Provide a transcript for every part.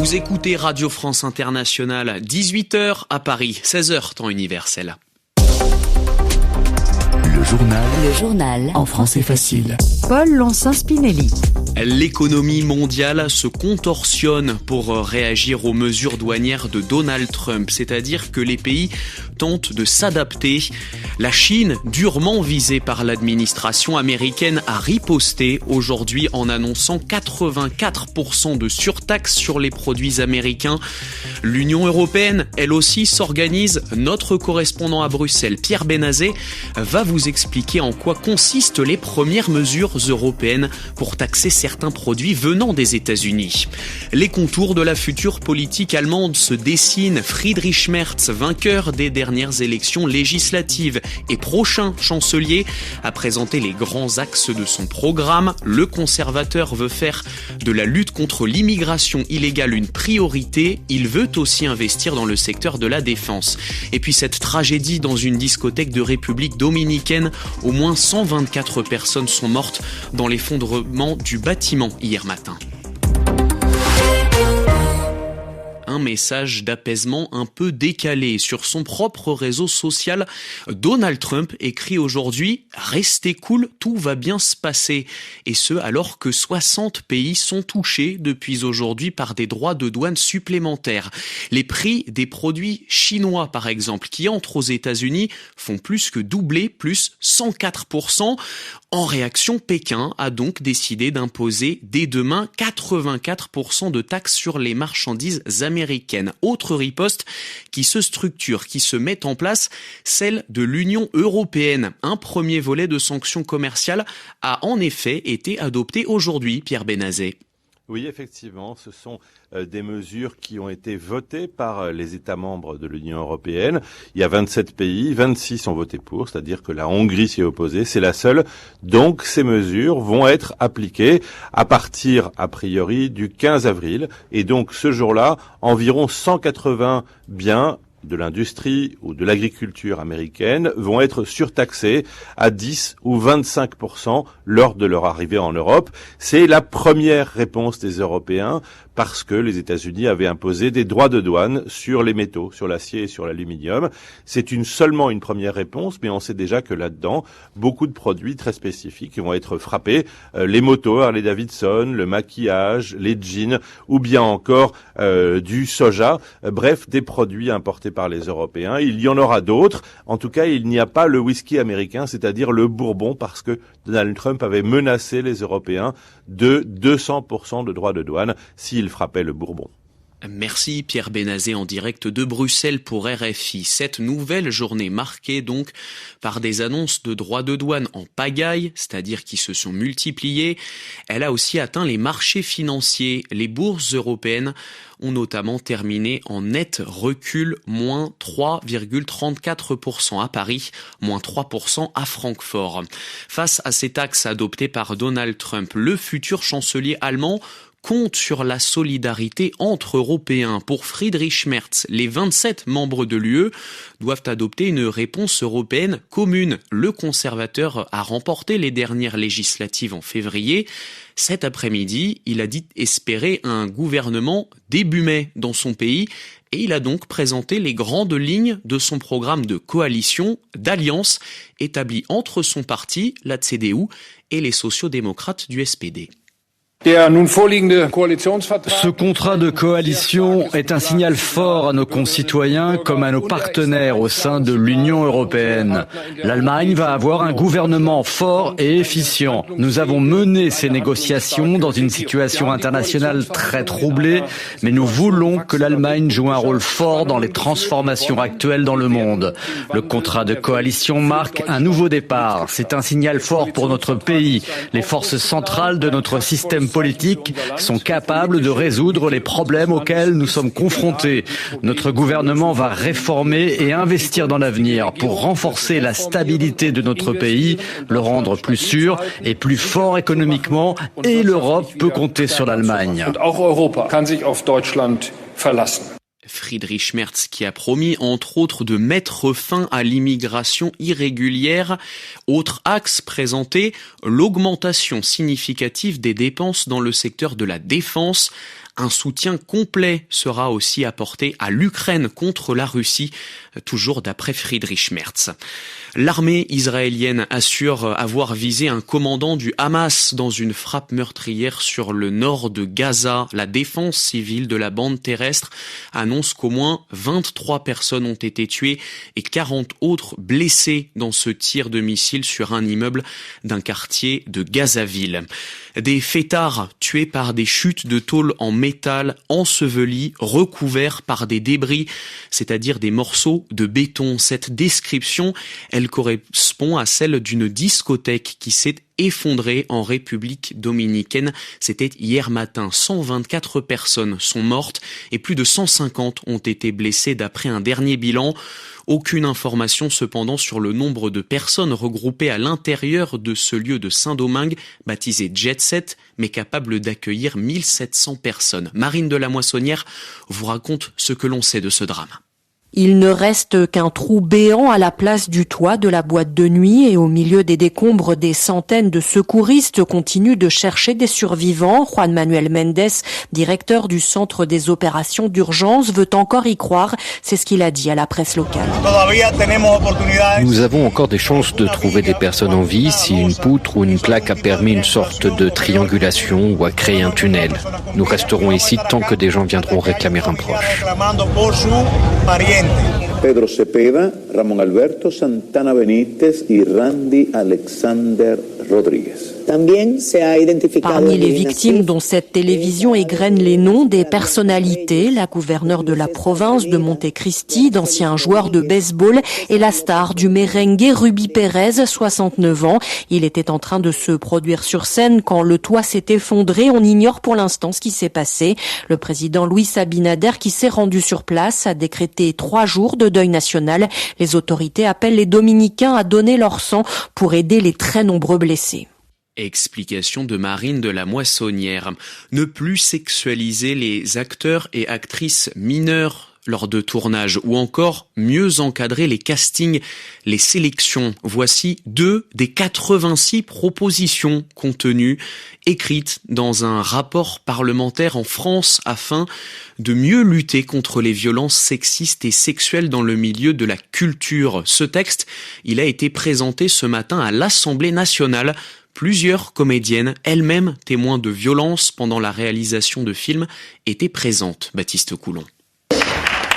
Vous écoutez Radio France Internationale, 18h à Paris, 16h temps universel. Le journal en français facile. Paul Lonsin-Spinelli. L'économie mondiale se contorsionne pour réagir aux mesures douanières de Donald Trump, c'est-à-dire que les pays tentent de s'adapter. La Chine, durement visée par l'administration américaine, a riposté aujourd'hui en annonçant 84% de surtaxe sur les produits américains. L'Union européenne, elle aussi, s'organise. Notre correspondant à Bruxelles, Pierre Benazet, va vous expliquer en quoi consistent les premières mesures européennes pour taxer certains produits venant des États-Unis. Les contours de la future politique allemande se dessinent. Friedrich Merz, vainqueur des dernières élections législatives et prochain chancelier, a présenté les grands axes de son programme. Le conservateur veut faire de la lutte contre l'immigration illégale une priorité. Il veut aussi investir dans le secteur de la défense. Et puis cette tragédie dans une discothèque de République dominicaine, au moins 124 personnes sont mortes dans l'effondrement du bâtiment hier matin. Un message d'apaisement un peu décalé. Sur son propre réseau social, Donald Trump écrit aujourd'hui « Restez cool, tout va bien se passer ». Et ce, alors que 60 pays sont touchés depuis aujourd'hui par des droits de douane supplémentaires. Les prix des produits chinois, par exemple, qui entrent aux États-Unis, font plus que doubler, plus 104%. En réaction, Pékin a donc décidé d'imposer dès demain 84% de taxes sur les marchandises américaines. Autre riposte qui se structure, qui se met en place, celle de l'Union européenne. Un premier volet de sanctions commerciales a en effet été adopté aujourd'hui, Pierre Benazet. Oui, effectivement, ce sont des mesures qui ont été votées par les États membres de l'Union européenne. Il y a 27 pays, 26 ont voté pour, c'est-à-dire que la Hongrie s'y est opposée, c'est la seule. Donc ces mesures vont être appliquées à partir, a priori, du 15 avril. Et donc ce jour-là, environ 180 biens de l'industrie ou de l'agriculture américaine vont être surtaxés à 10 ou 25% lors de leur arrivée en Europe. C'est la première réponse des Européens parce que les États-Unis avaient imposé des droits de douane sur les métaux, sur l'acier et sur l'aluminium. C'est seulement une première réponse, mais on sait déjà que là-dedans, beaucoup de produits très spécifiques vont être frappés. Les motos, Harley Davidson, le maquillage, les jeans, ou bien encore du soja. Bref, des produits importés par les Européens. Il y en aura d'autres. En tout cas, il n'y a pas le whisky américain, c'est-à-dire le bourbon, parce que Donald Trump avait menacé les Européens de 200% de droits de douane s'il frappait le bourbon. Merci Pierre Benazet en direct de Bruxelles pour RFI. Cette nouvelle journée marquée donc par des annonces de droits de douane en pagaille, c'est-à-dire qui se sont multipliées. Elle a aussi atteint les marchés financiers. Les bourses européennes ont notamment terminé en net recul, moins 3,34% à Paris, moins 3% à Francfort. Face à ces taxes adoptées par Donald Trump, le futur chancelier allemand compte sur la solidarité entre Européens. Pour Friedrich Merz, les 27 membres de l'UE doivent adopter une réponse européenne commune. Le conservateur a remporté les dernières législatives en février. Cet après-midi, il a dit espérer un gouvernement début mai dans son pays et il a donc présenté les grandes lignes de son programme de coalition, d'alliance établi entre son parti, la CDU, et les sociaux-démocrates du SPD. Ce contrat de coalition est un signal fort à nos concitoyens comme à nos partenaires au sein de l'Union européenne. L'Allemagne va avoir un gouvernement fort et efficient. Nous avons mené ces négociations dans une situation internationale très troublée, mais nous voulons que l'Allemagne joue un rôle fort dans les transformations actuelles dans le monde. Le contrat de coalition marque un nouveau départ. C'est un signal fort pour notre pays. Les forces centrales de notre système politiques sont capables de résoudre les problèmes auxquels nous sommes confrontés. Notre gouvernement va réformer et investir dans l'avenir pour renforcer la stabilité de notre pays, le rendre plus sûr et plus fort économiquement, et l'Europe peut compter sur l'Allemagne. Friedrich Merz qui a promis entre autres de mettre fin à l'immigration irrégulière. Autre axe présenté, l'augmentation significative des dépenses dans le secteur de la défense. Un soutien complet sera aussi apporté à l'Ukraine contre la Russie, toujours d'après Friedrich Merz. L'armée israélienne assure avoir visé un commandant du Hamas dans une frappe meurtrière sur le nord de Gaza. La défense civile de la bande terrestre annonce qu'au moins 23 personnes ont été tuées et 40 autres blessées dans ce tir de missile sur un immeuble d'un quartier de Gazaville. Des fêtards tués par des chutes de tôle en métal, ensevelis, recouverts par des débris, c'est-à-dire des morceaux de béton. Cette description, elle correspond à celle d'une discothèque qui s'est effondrée en République dominicaine. C'était hier matin. 124 personnes sont mortes et plus de 150 ont été blessées d'après un dernier bilan. Aucune information cependant sur le nombre de personnes regroupées à l'intérieur de ce lieu de Saint-Domingue, baptisé Jet Set, mais capable d'accueillir 1700 personnes. Marine de la Moissonnière vous raconte ce que l'on sait de ce drame. Il ne reste qu'un trou béant à la place du toit de la boîte de nuit et au milieu des décombres, des centaines de secouristes continuent de chercher des survivants. Juan Manuel Mendes, directeur du centre des opérations d'urgence, veut encore y croire. C'est ce qu'il a dit à la presse locale. Nous avons encore des chances de trouver des personnes en vie si une poutre ou une plaque a permis une sorte de triangulation ou a créé un tunnel. Nous resterons ici tant que des gens viendront réclamer un proche. Pedro Cepeda, Ramón Alberto Santana Benítez y Randy Alexander Rodríguez. Parmi les victimes dont cette télévision égrène les noms des personnalités, la gouverneure de la province de Montecristi, d'anciens joueurs de baseball et la star du merengue Ruby Pérez, 69 ans. Il était en train de se produire sur scène quand le toit s'est effondré. On ignore pour l'instant ce qui s'est passé. Le président Luis Abinader, qui s'est rendu sur place, a décrété 3 jours de deuil national. Les autorités appellent les Dominicains à donner leur sang pour aider les très nombreux blessés. Explication de Marine de la Moissonnière. Ne plus sexualiser les acteurs et actrices mineurs lors de tournage ou encore mieux encadrer les castings, les sélections. Voici 2 des 86 propositions contenues, écrites dans un rapport parlementaire en France afin de mieux lutter contre les violences sexistes et sexuelles dans le milieu de la culture. Ce texte, il a été présenté ce matin à l'Assemblée nationale. Plusieurs comédiennes, elles-mêmes témoins de violences pendant la réalisation de films, étaient présentes. Baptiste Coulon.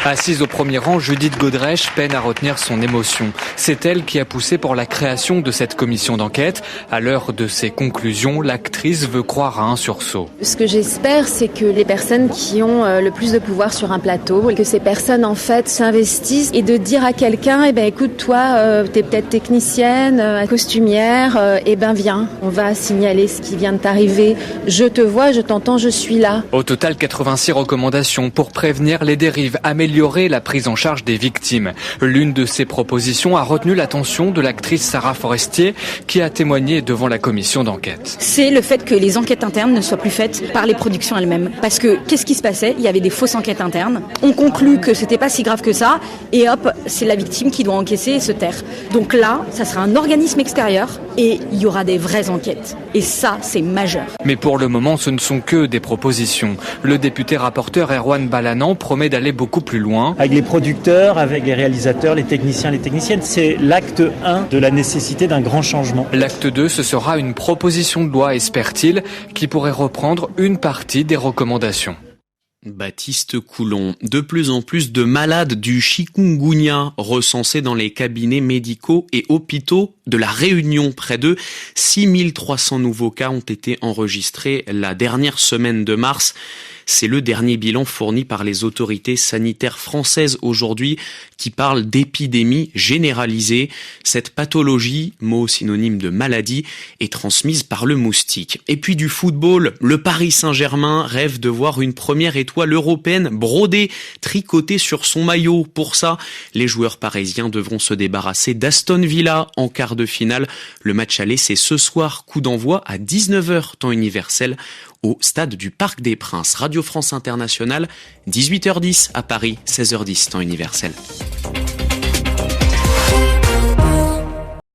Assise au premier rang, Judith Godrèche peine à retenir son émotion. C'est elle qui a poussé pour la création de cette commission d'enquête. À l'heure de ses conclusions, l'actrice veut croire à un sursaut. Ce que j'espère, c'est que les personnes qui ont le plus de pouvoir sur un plateau, que ces personnes en fait s'investissent et de dire à quelqu'un, écoute, toi, t'es peut-être technicienne, costumière, viens, on va signaler ce qui vient de t'arriver. Je te vois, je t'entends, je suis là. Au total, 86 recommandations pour prévenir les dérives, améliorer la prise en charge des victimes. L'une de ces propositions a retenu l'attention de l'actrice Sarah Forestier qui a témoigné devant la commission d'enquête. C'est le fait que les enquêtes internes ne soient plus faites par les productions elles-mêmes. Parce que qu'est-ce qui se passait ? Il y avait des fausses enquêtes internes. On conclut que c'était pas si grave que ça et hop, c'est la victime qui doit encaisser et se taire. Donc là, ça sera un organisme extérieur et il y aura des vraies enquêtes. Et ça, c'est majeur. Mais pour le moment, ce ne sont que des propositions. Le député rapporteur Erwan Balanan promet d'aller beaucoup plus loin. Avec les producteurs, avec les réalisateurs, les techniciens, les techniciennes, c'est l'acte 1 de la nécessité d'un grand changement. L'acte 2, ce sera une proposition de loi, espère-t-il, qui pourrait reprendre une partie des recommandations. Baptiste Coulon. De plus en plus de malades du chikungunya recensés dans les cabinets médicaux et hôpitaux de la Réunion. Près de 6300 nouveaux cas ont été enregistrés la dernière semaine de mars. C'est le dernier bilan fourni par les autorités sanitaires françaises aujourd'hui qui parle d'épidémie généralisée. Cette pathologie, mot synonyme de maladie, est transmise par le moustique. Et puis du football, le Paris Saint-Germain rêve de voir une première étoile européenne brodée, tricotée sur son maillot. Pour ça, les joueurs parisiens devront se débarrasser d'Aston Villa en quart de finale. Le match aller, c'est ce soir, coup d'envoi à 19h temps universel au stade du Parc des Princes. Radio France Internationale, 18h10 à Paris, 16h10 temps universel.